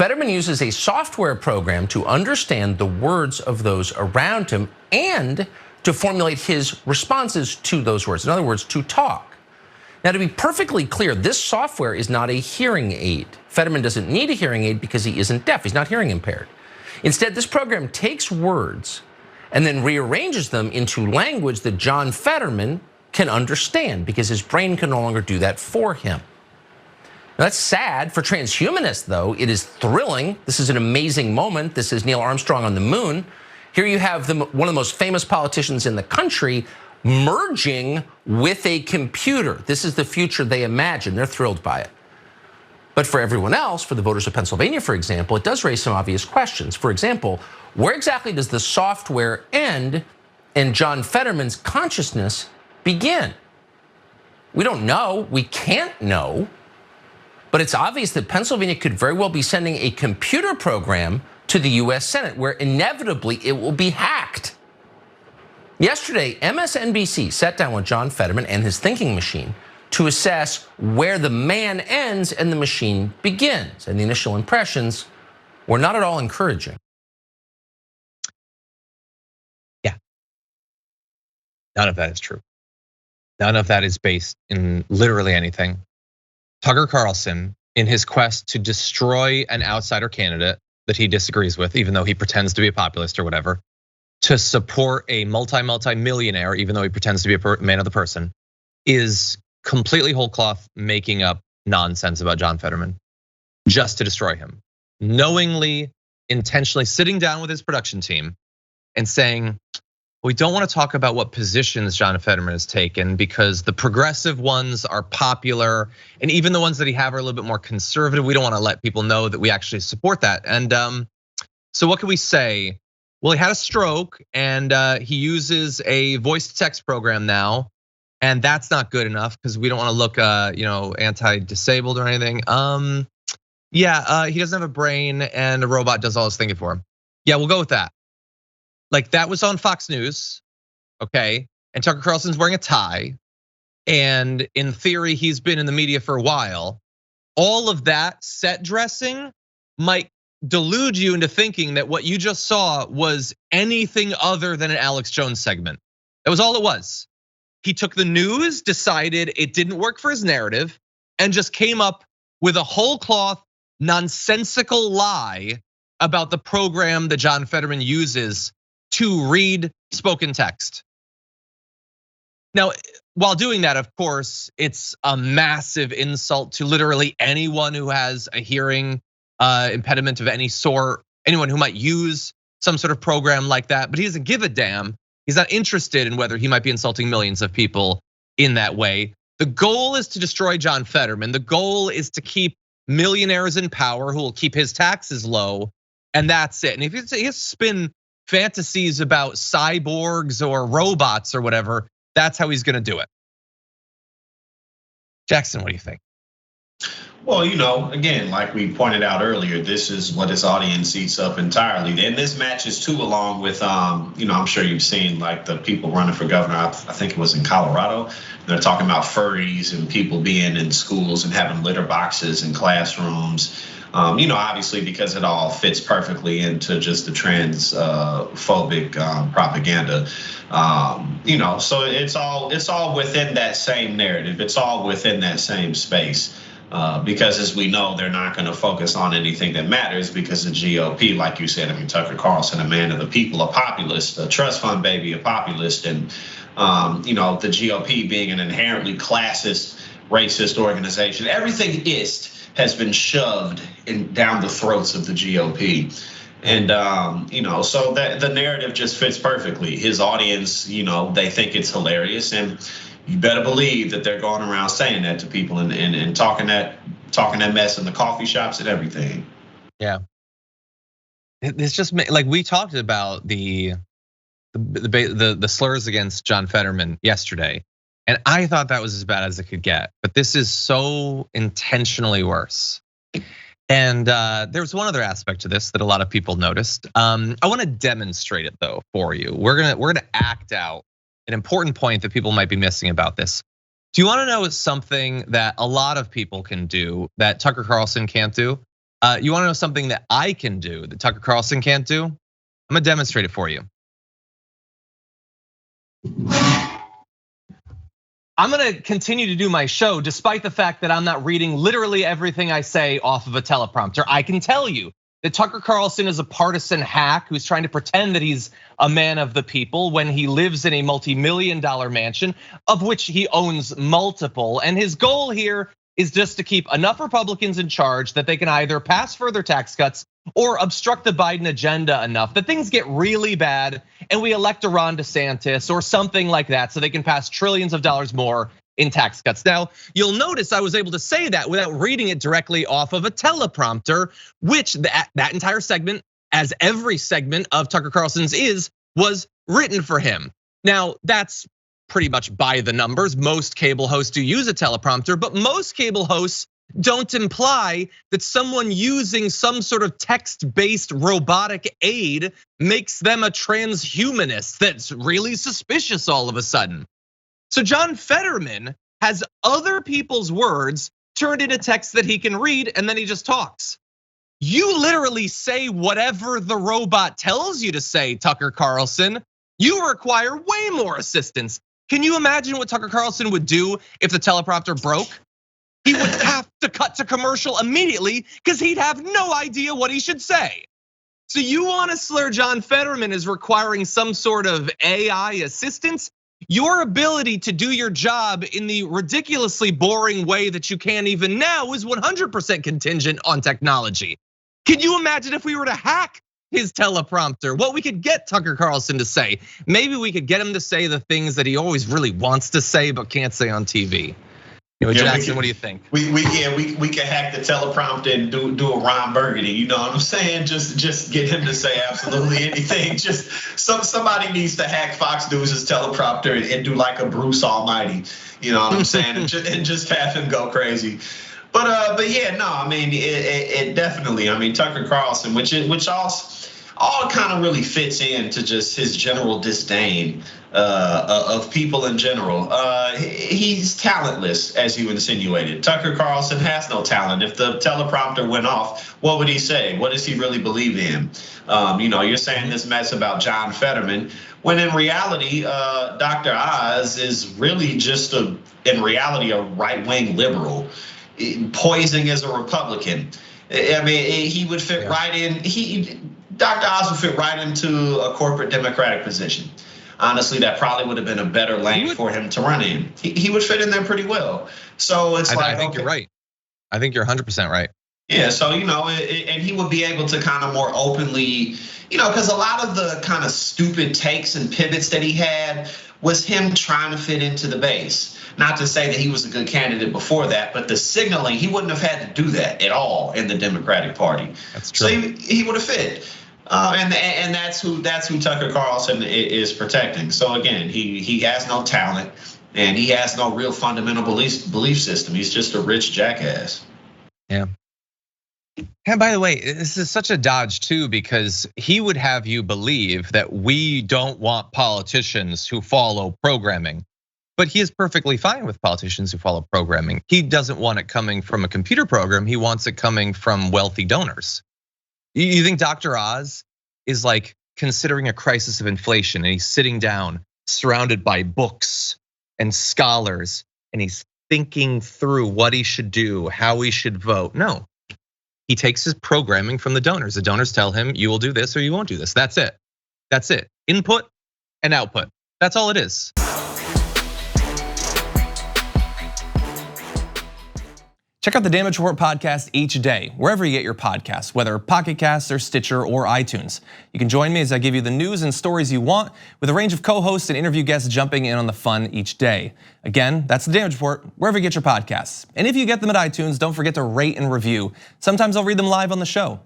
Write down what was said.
Fetterman uses a software program to understand the words of those around him and to formulate his responses to those words. In other words, to talk. Now, to be perfectly clear, this software is not a hearing aid. Fetterman doesn't need a hearing aid because he isn't deaf. He's not hearing impaired. Instead, this program takes words and then rearranges them into language that John Fetterman can understand because his brain can no longer do that for him. Now, that's sad for transhumanists, though. It is thrilling. This is an amazing moment. This is Neil Armstrong on the moon. Here you have one of the most famous politicians in the country merging with a computer. This is the future they imagine. They're thrilled by it. But for everyone else, for the voters of Pennsylvania, for example, it does raise some obvious questions. For example, where exactly does the software end and John Fetterman's consciousness begin? We don't know. We can't know. But it's obvious that Pennsylvania could very well be sending a computer program to the US Senate where inevitably it will be hacked. Yesterday, MSNBC sat down with John Fetterman and his thinking machine to assess where the man ends and the machine begins. And the initial impressions were not at all encouraging. Yeah. None of that is true. None of that is based in literally anything. Tucker Carlson, in his quest to destroy an outsider candidate that he disagrees with, even though he pretends to be a populist or whatever, to support a multi-millionaire, even though he pretends to be a man of the person, is completely whole cloth making up nonsense about John Fetterman just to destroy him. Knowingly, intentionally sitting down with his production team and saying, we don't want to talk about what positions John Fetterman has taken because the progressive ones are popular, and even the ones that he have are a little bit more conservative. We don't want to let people know that we actually support that. And so what can we say? Well, he had a stroke and he uses a voice to text program now, and that's not good enough because we don't want to look, anti-disabled or anything. He doesn't have a brain and a robot does all his thinking for him. Yeah, we'll go with that. Like that was on Fox News, okay? And Tucker Carlson's wearing a tie, and in theory, he's been in the media for a while. All of that set dressing might delude you into thinking that what you just saw was anything other than an Alex Jones segment. That was all it was. He took the news, decided it didn't work for his narrative, and just came up with a whole cloth, nonsensical lie about the program that John Fetterman uses to read spoken text. Now, while doing that, of course, it's a massive insult to literally anyone who has a hearing impediment of any sort, anyone who might use some sort of program like that, but he doesn't give a damn. He's not interested in whether he might be insulting millions of people in that way. The goal is to destroy John Fetterman. The goal is to keep millionaires in power who will keep his taxes low, and that's it. And if he has to spin fantasies about cyborgs or robots or whatever, that's how he's gonna do it. Jackson, what do you think? Well, again, like we pointed out earlier, this is what his audience eats up entirely. And this matches too along with, I'm sure you've seen like the people running for governor, I think it was in Colorado. They're talking about furries and people being in schools and having litter boxes in classrooms. Obviously because it all fits perfectly into just the transphobic propaganda. So it's all within that same narrative. It's all within that same space. Because as we know, they're not going to focus on anything that matters because the GOP, like you said, Tucker Carlson, a man of the people, a populist, a trust fund baby, a populist, and the GOP being an inherently classist, racist organization, everything has been shoved down the throats of the GOP. And so that the narrative just fits perfectly. His audience, they think it's hilarious, and you better believe that they're going around saying that to people and talking that mess in the coffee shops and everything. Yeah, it's just like we talked about the slurs against John Fetterman yesterday, and I thought that was as bad as it could get. But this is so intentionally worse. And there's one other aspect to this that a lot of people noticed. I want to demonstrate it though for you. We're gonna act out an important point that people might be missing about this. Do you want to know something that a lot of people can do that Tucker Carlson can't do? You wanna know something that I can do that Tucker Carlson can't do? I'm gonna demonstrate it for you. I'm gonna continue to do my show despite the fact that I'm not reading literally everything I say off of a teleprompter. I can tell you that Tucker Carlson is a partisan hack who's trying to pretend that he's a man of the people when he lives in a multi-million-dollar mansion of which he owns multiple. And his goal here is just to keep enough Republicans in charge that they can either pass further tax cuts or obstruct the Biden agenda enough that things get really bad and we elect a Ron DeSantis or something like that so they can pass trillions of dollars more in tax cuts. Now, you'll notice I was able to say that without reading it directly off of a teleprompter, which that entire segment, as every segment of Tucker Carlson's was written for him. Now, that's pretty much by the numbers. Most cable hosts do use a teleprompter, but most cable hosts don't imply that someone using some sort of text-based robotic aid makes them a transhumanist that's really suspicious all of a sudden. So John Fetterman has other people's words turned into text that he can read and then he just talks. You literally say whatever the robot tells you to say, Tucker Carlson. You require way more assistance. Can you imagine what Tucker Carlson would do if the teleprompter broke? He would have to cut to commercial immediately because he'd have no idea what he should say. So you want to slur John Fetterman as requiring some sort of AI assistance? Your ability to do your job in the ridiculously boring way that you can't even now is 100% contingent on technology. Can you imagine if we were to hack his teleprompter, what we could get Tucker Carlson to say? Maybe we could get him to say the things that he always really wants to say but can't say on TV. Jackson, what do you think? We can hack the teleprompter and do a Ron Burgundy. You know what I'm saying? Just get him to say absolutely anything. Just somebody needs to hack Fox News' teleprompter and do like a Bruce Almighty. You know what I'm saying? and just have him go crazy. But yeah, no, I mean it definitely. I mean Tucker Carlson, which all kind of really fits into just his general disdain of people in general. He's talentless, as you insinuated. Tucker Carlson has no talent. If the teleprompter went off, what would he say? What does he really believe in? You're saying this mess about John Fetterman, when in reality, Dr. Oz is really just in reality a right-wing liberal, posing as a Republican. I mean, he would fit right in. Dr. Oz would fit right into a corporate Democratic position. Honestly, that probably would have been a better lane for him to run in. He would fit in there pretty well. So it's I think you're right. I think you're 100% right. Yeah, so and he would be able to kind of more openly, because a lot of the kind of stupid takes and pivots that he had was him trying to fit into the base. Not to say that he was a good candidate before that, but the signaling, he wouldn't have had to do that at all in the Democratic Party. That's true. So he would have fit. And that's who Tucker Carlson is protecting. So again, he has no talent and he has no real fundamental belief system. He's just a rich jackass. Yeah. And by the way, this is such a dodge too, because he would have you believe that we don't want politicians who follow programming. But he is perfectly fine with politicians who follow programming. He doesn't want it coming from a computer program. He wants it coming from wealthy donors. You think Dr. Oz is like considering a crisis of inflation and he's sitting down surrounded by books and scholars and he's thinking through what he should do, how he should vote? No, he takes his programming from the donors. The donors tell him you will do this or you won't do this. That's it. That's it. Input and output. That's all it is. Check out the Damage Report podcast each day, wherever you get your podcasts, whether Pocket Casts or Stitcher or iTunes. You can join me as I give you the news and stories you want, with a range of co-hosts and interview guests jumping in on the fun each day. Again, that's the Damage Report, wherever you get your podcasts. And if you get them at iTunes, don't forget to rate and review. Sometimes I'll read them live on the show.